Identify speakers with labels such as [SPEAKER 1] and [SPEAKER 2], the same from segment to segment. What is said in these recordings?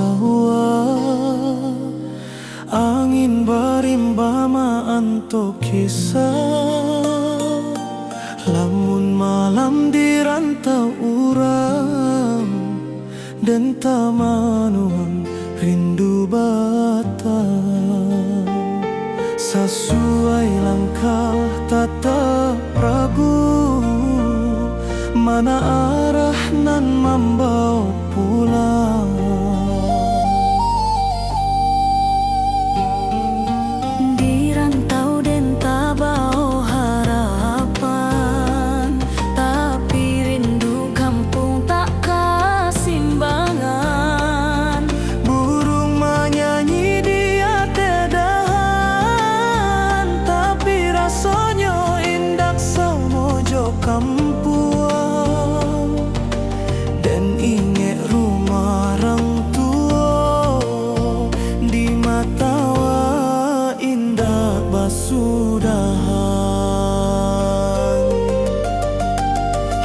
[SPEAKER 1] tawa, angin berimbama anto kisah. Lamun malam di rantau urang dan tamanuang rindu batang. Sesuai langkah tatap ragu, mana arah nan membawa pulang.
[SPEAKER 2] Di rantau den tabao harapan, tapi rindu kampung tak kasimbangan.
[SPEAKER 1] Burung menyanyi di atedahan, tapi rasanya indah semojo kampuang. Dan ingat rumah orang tua, di mata indah basudahan.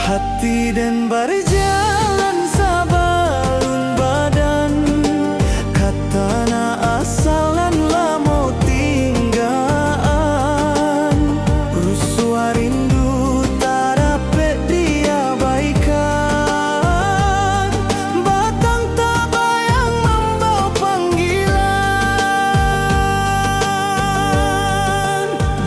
[SPEAKER 1] Hati dan berjalan sabalun badan, katana asal dan lamo tinggaan. Rusua rindu tak dapat diabaikan, batang tak bayang membawa panggilan.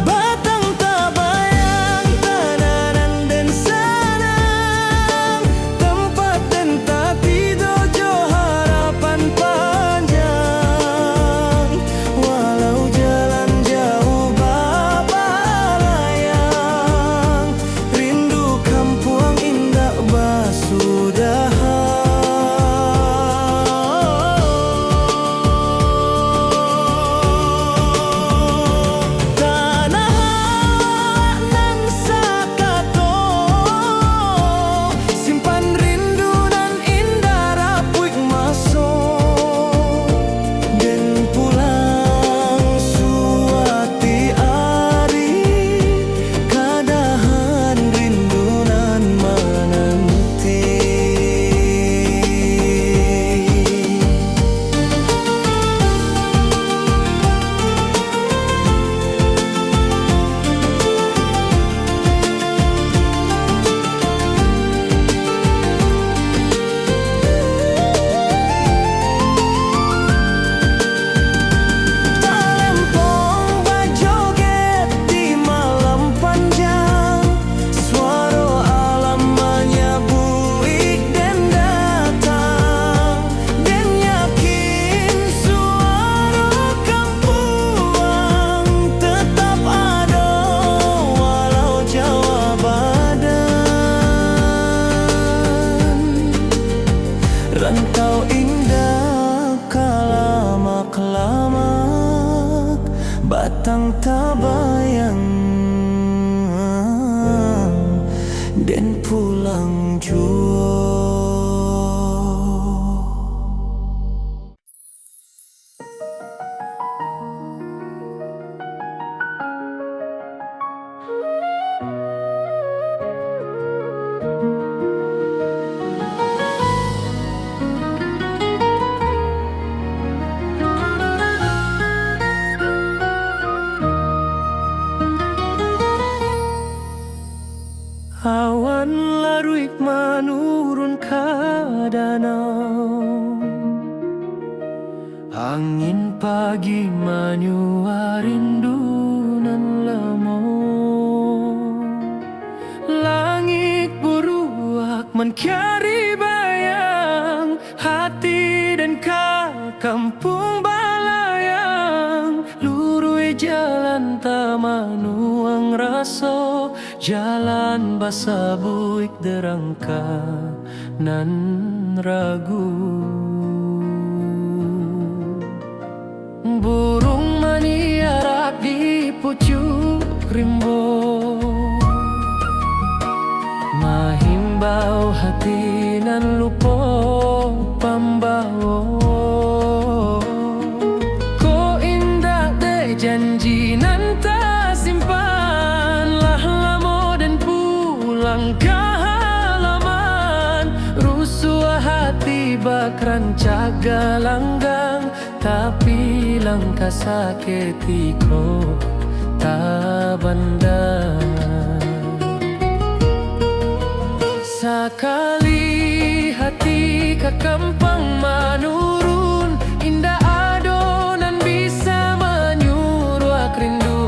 [SPEAKER 1] Batang tak bayang tananan dan sanang, tempat dan tapi dojo harapan panjang. Walau jalan jauh babalayang, rindu kampung indah basudahan. Tanah nan sakato, simpan rindu dan indah rapuik maso. Dan pulang suati ari, kadahan rindu nan menanti. Talempong bajoget di malam panjang, suara alam menyabuik dan datang. Dan yakin suara kampuang tetap ada, walau jauh badan. Rantau indah kalamak-lamak, batang tabayang dan pulang jua. Awan laruik menurun ke danau, angin pagi menyua rindu nan lemo. Langit buruak mencari bayang, hati dan kampung balayang. Lurui jalan tamanuang raso, jalan basabuik derangka nan ragu. Burung maniarak di pucuk rimbo, mahimbau hati nan lupo pambawo. Ko indah de janji nan tak simpan, lah lamo dan pulang ke halaman. Rusua hati bakran galanggang, tapi langkah saketiko tak banda. Sakali hati kekampang menurun, indah adonan bisa menyuruh rindu.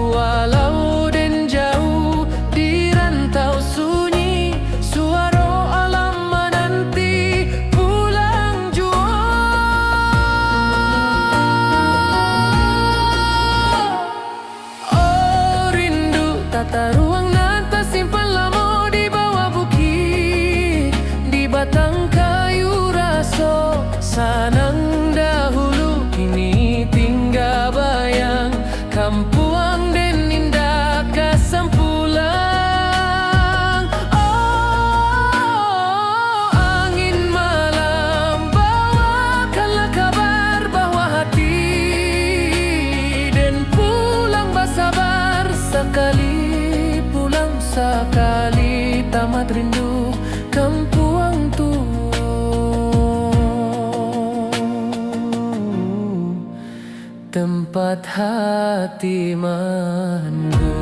[SPEAKER 1] Walau den jauh di rantau sunyi, suara alam menanti pulang jua. Oh rindu tata ruang nan tersimpan lama di bawah bukit, di batang kayu raso sanang dahulu. Kini tinggal bayang kampuang den indah kasampulang. Oh angin malam bawakanlah kabar bahwa hati den pulang bersabar. Sekali pulang sekali tamat rindu kampuang tu. Tempat hati mandu.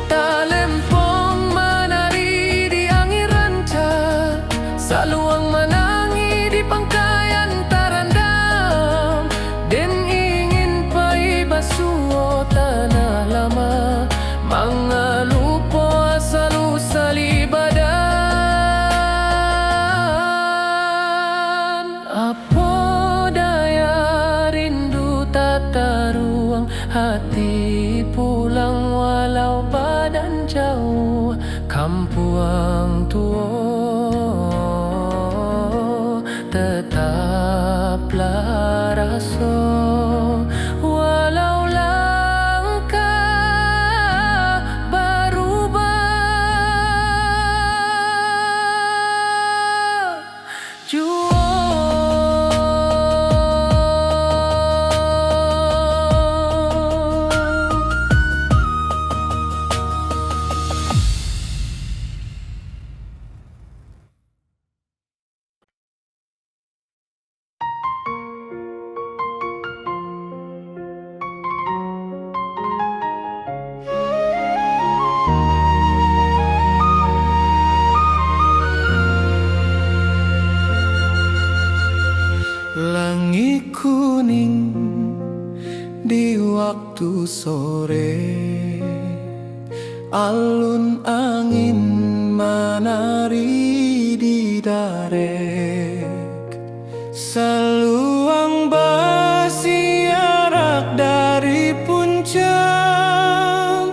[SPEAKER 1] Talempong menari di angin ranca, saluang menangi di pangkayan tarandam. Den ingin pai basuh tanah lama, mangalupo asal usali badan. Apa daya rindu tata ruang hati pulang walau badan jauh. Kampuang tua tetaplah raso, walau langkah berubah jua. Langit kuning di waktu sore, alun angin menari di darek, seluang bersiarak dari puncak,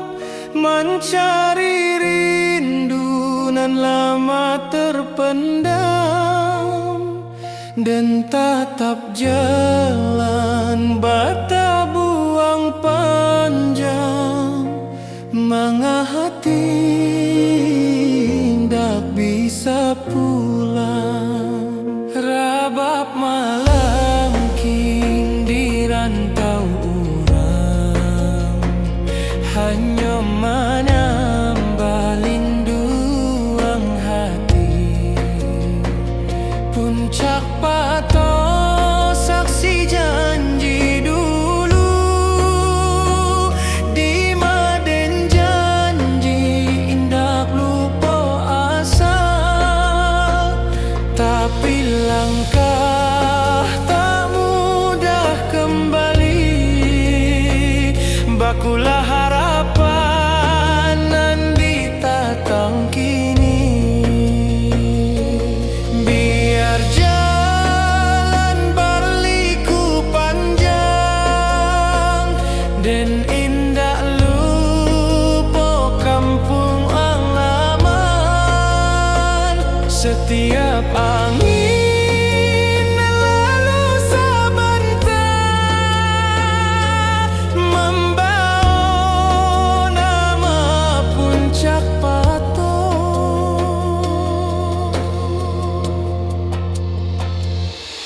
[SPEAKER 1] mencari rindu nan lama terpendam. Dan tatap jalan bata buang panjang, manga hati ndak bisa pulang. Rabab malam king di rantau urang, hanya menambah linduang hati. Puncak pato saksi janji dulu, di maden janji indah lupa asa. Tapi langkah tak mudah kembali, bakulah harapan nan ditatang kini. Biar jalan berliku panjang, dan indah lupa kampung halaman. Setiap angin lalu sebentar, membawa nama puncak pato.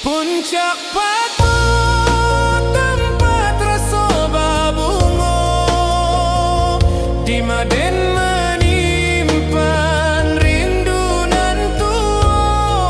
[SPEAKER 1] Puncak pato tempat rasa babungo, di maden menyimpan rindu nan tua.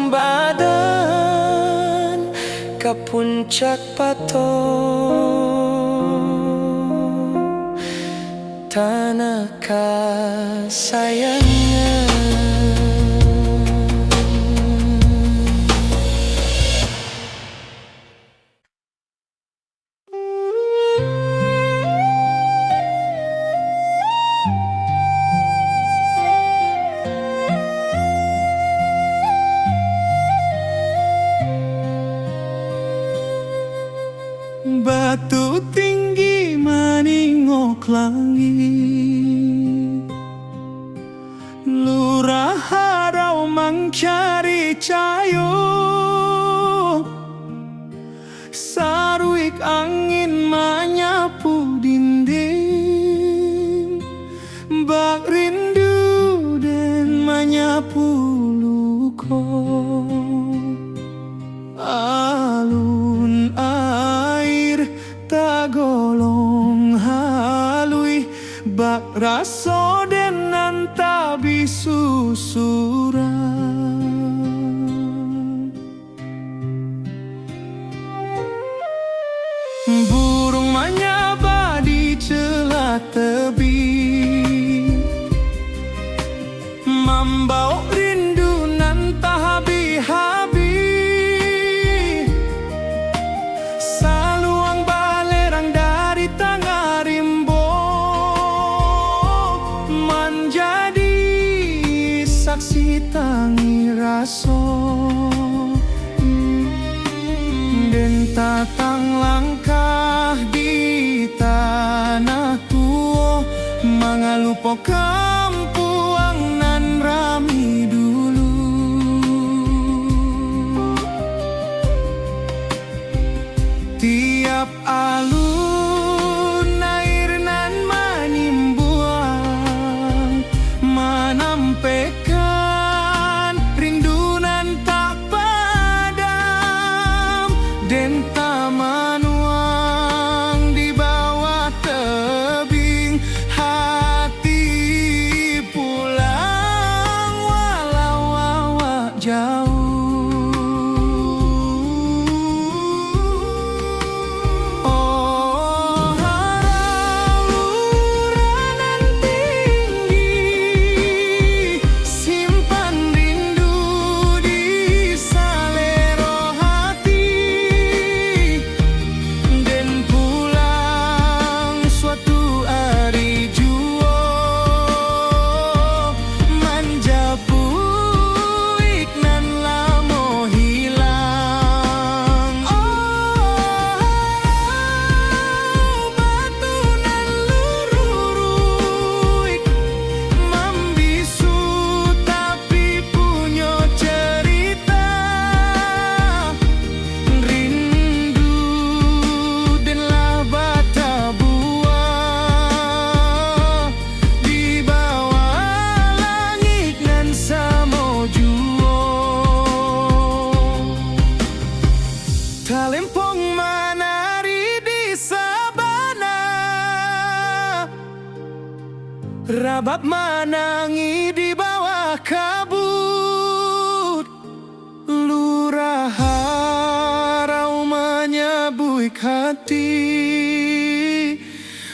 [SPEAKER 1] badan ke puncak pato tanah kasayangan.
[SPEAKER 3] Batu tinggi maningok langit, lurah harau mangcari cayo, saruik angin menyapu dinding, bak rindu dan menyapu luko. Alun air tagolong halui, bak raso den nantabi susuran. Burung menyaba di celah tebing, membawa rindu nan tak habis-habis. Saluang balerang dari tangga rimbo, menjadi saksi tangi raso. Den tatang langkah di tanah tua, mangalupo kampuang nan rami dulu. Tiap alun air nan menimbuang, menampaikan rindu nan tak padam. Den tamanuang di bawah tebing, hati pulang walau awak jauh. Oh harau ranan tinggi, simpan rindu di salero hati. Den pulang suatu hari jua, manjapu iknan lamo hilang. Oh batu nan lururuik, membisu tapi punya cerita. Rindu denlah bata buah di bawah langit nan samo juo. Talempong menari di sabana, rabab menangi di bawah kabut. Lurah harau menyabuik hati,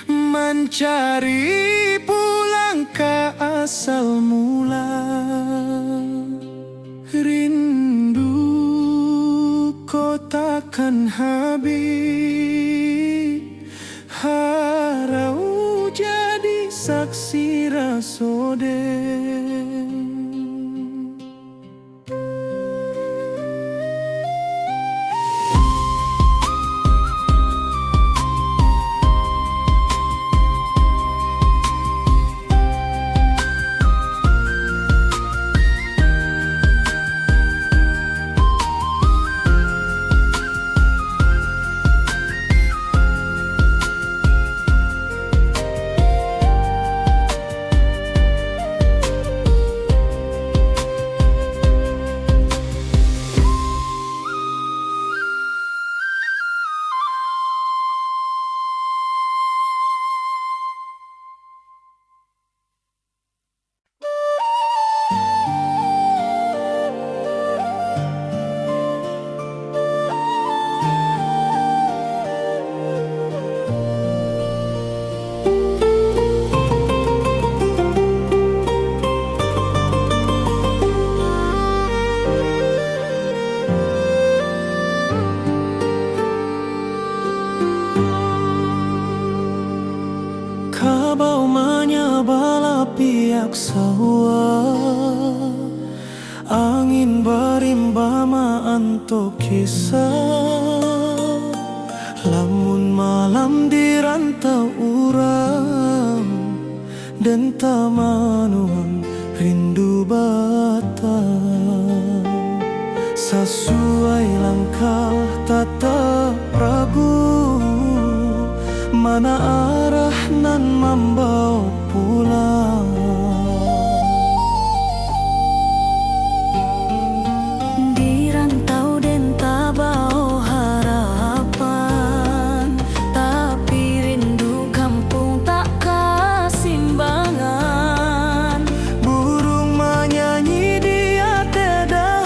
[SPEAKER 3] mencari pulang ke asal mula. Rindu kau takkan habis, harau jadi saksi rasoden. rimba anto kisah, lamun malam di rantau urang dan tamanuan rindu batang. Sesuai langkah tata Prabu, mana arah nan membawa pulang.
[SPEAKER 2] Di rantau den tabao harapan, tapi rindu kampung tak kasimbangan.
[SPEAKER 3] Burung menyanyi di atedahan,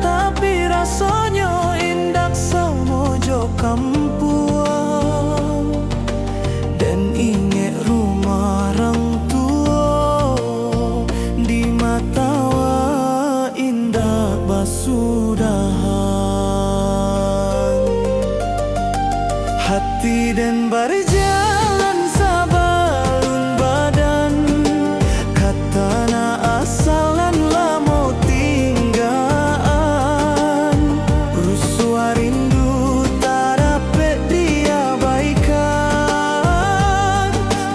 [SPEAKER 3] tapi rasanya indah semojo kampuang. Dan ingat rumah orang tua, di mata indah basudahan. Hati dan berjalan sabalun badan, katana asal dan lamo tinggaan. Rusua rindu tak dapat diabaikan,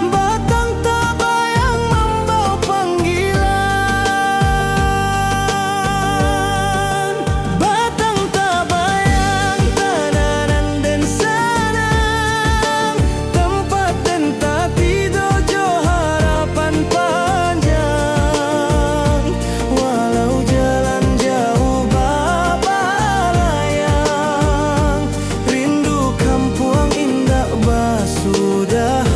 [SPEAKER 3] batang tak bayang membawa panggilan. Batang tak bayang tananan dan sanang, tempat dan tapi dojo harapan panjang. Walau jalan jauh babalayang, rindu kampung indah basudahan.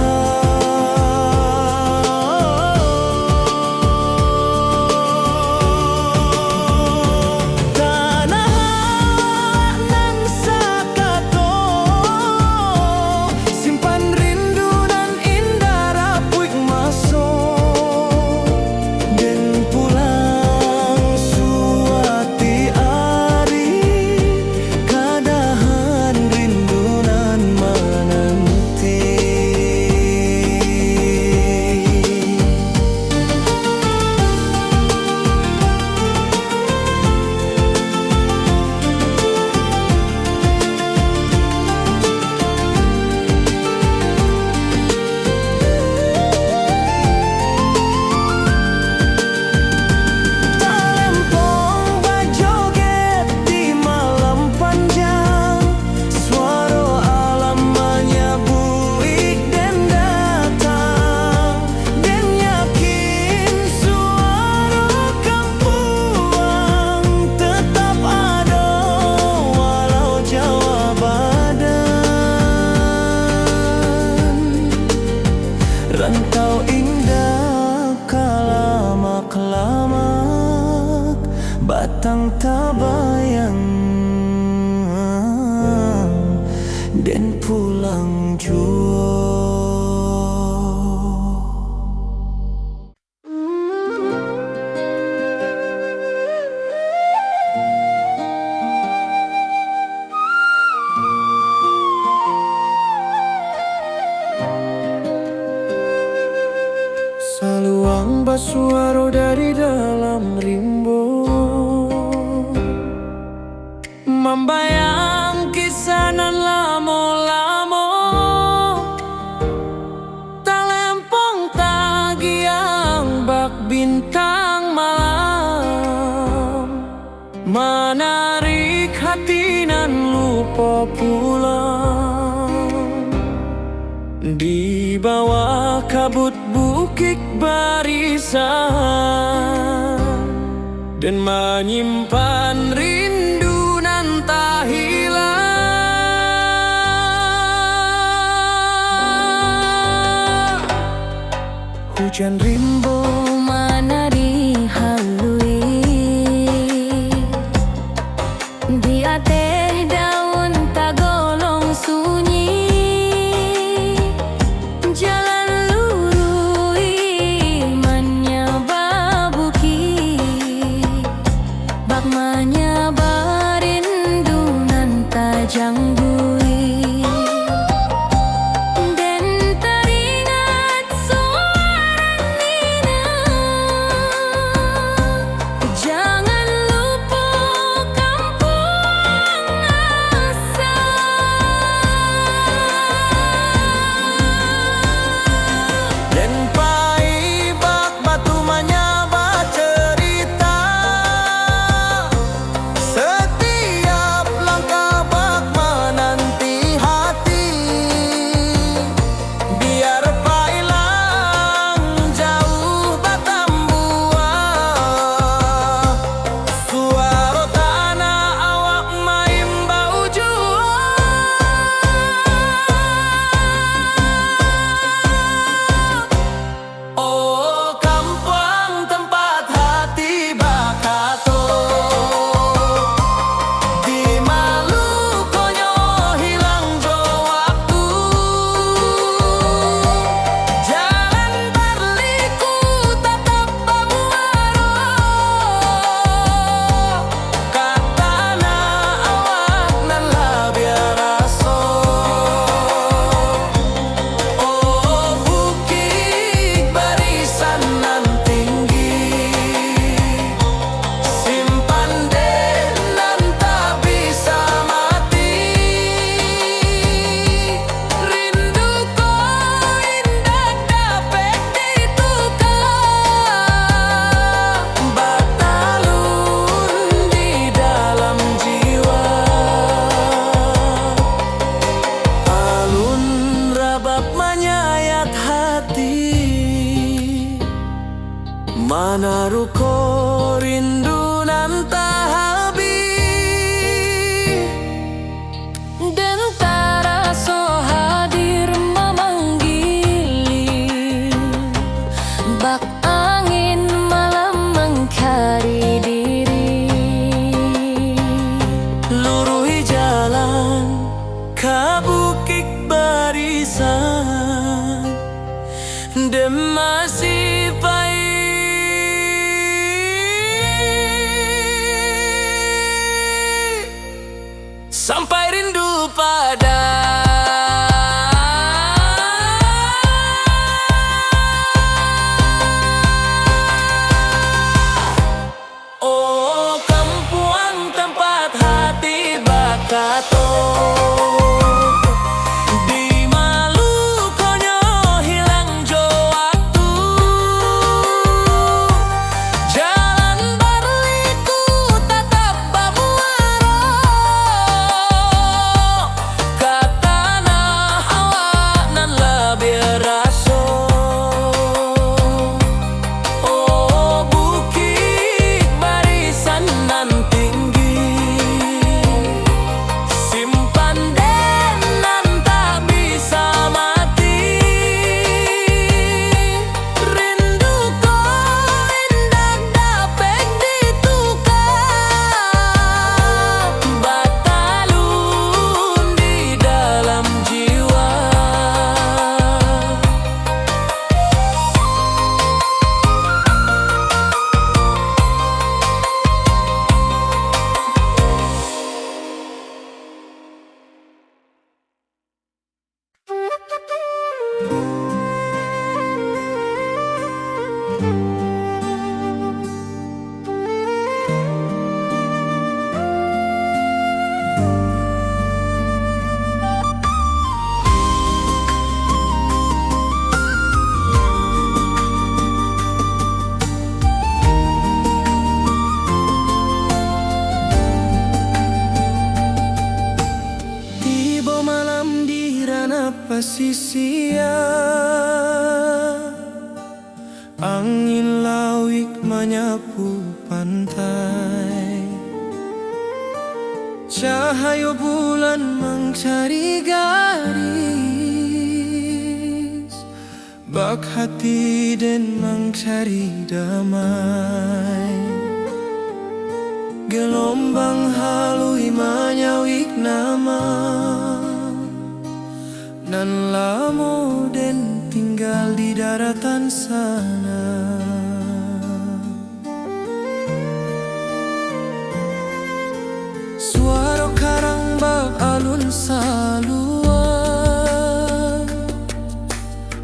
[SPEAKER 3] Tanah nan sakato, simpan rindu dan indah rapuik masuk. Dan pulang suati ari, kadahan rindu nan menanti. Talempong bajoget di malam panjang, suara alam menyebuik dan datang. Dan yakin suara kampuang tetap ada, walau jauh badan. Rantau indah kalamak-lamak, batang tabayang dan pulang jua. Saluang basuaro dari dalam rimbo, membayang kisanan lamo-lamo. Talempong tagiang bak bintang malam, menarik hati nan lupa pulang. Di bawah kabut bukit barisan, dan menyimpan rindu nan tak hilang. Hujan rimbo
[SPEAKER 2] Mana dihalui di ateh daun tagolong sunyi. Jalan lurui manya babuki, bak manya barindu nan tajang bui. Den teringat suara Nina, jangan
[SPEAKER 1] bato. Di Malukonyo hilang jo waktu, jalan baru itu tetap bamuaro. Katana awak nan lebih raso. Oh bukit barisan nan tinggi, simpan den nan tak bisa mati. Rindu ko indak dapat ditukar, batalun di dalam jiwa. Tiba malam di ranah pasisia, angin lawik menyapu pantai. Cahaya bulan mencari garis, bak hati dan mencari damai. Gelombang halui menyawik nama, nan lamo den tinggal di daratan sana. Suara karang bak alun saluan,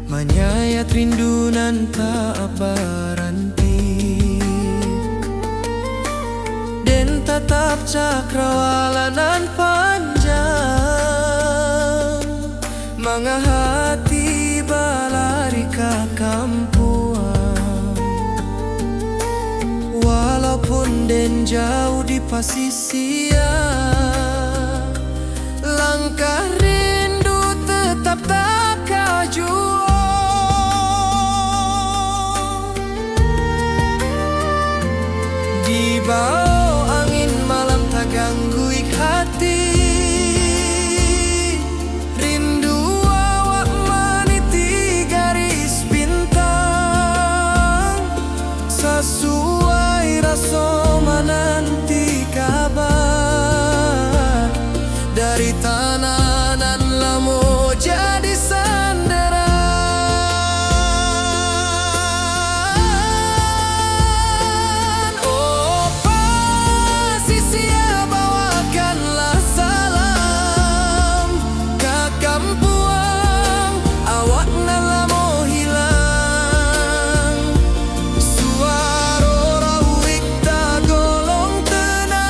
[SPEAKER 1] menyayat rindu nan tak berhenti. Den tatap cakrawala nan panjang, manga hati balari ke kampuan. Walaupun den jauh di pasisia, langkah rindu tetap tak kaju. Di bawah angin malam tak ganggu hati, rindu awak meniti garis bintang. Sesuai rasa menanti kabar dari tanah nan lamo jadi sandaran. Oh pasisia bawakanlah salam ke kampuang, awak nan lamo hilang. Suara rawik tak golong tenang,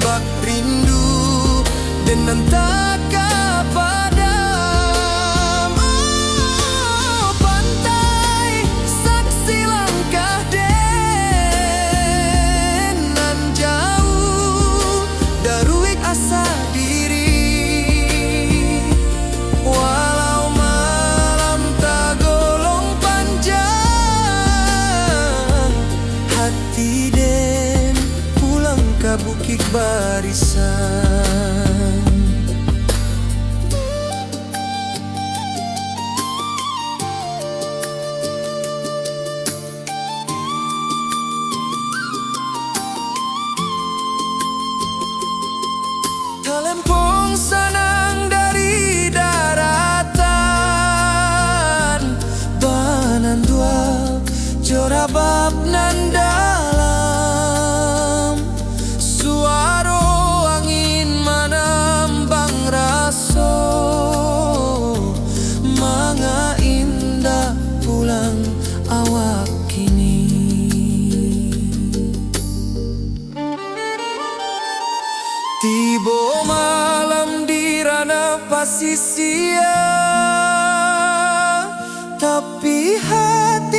[SPEAKER 1] bak rindu dengan tak padam. Oh pantai saksi langkah den nan jauh, daruik asa diri. Walau malam tak golong panjang, hati den pulang ke bukit barisan. Talempong sanang dari daratan, banan dua jorabab nan dalam. Suara angin mana
[SPEAKER 3] pasti sia, tapi hati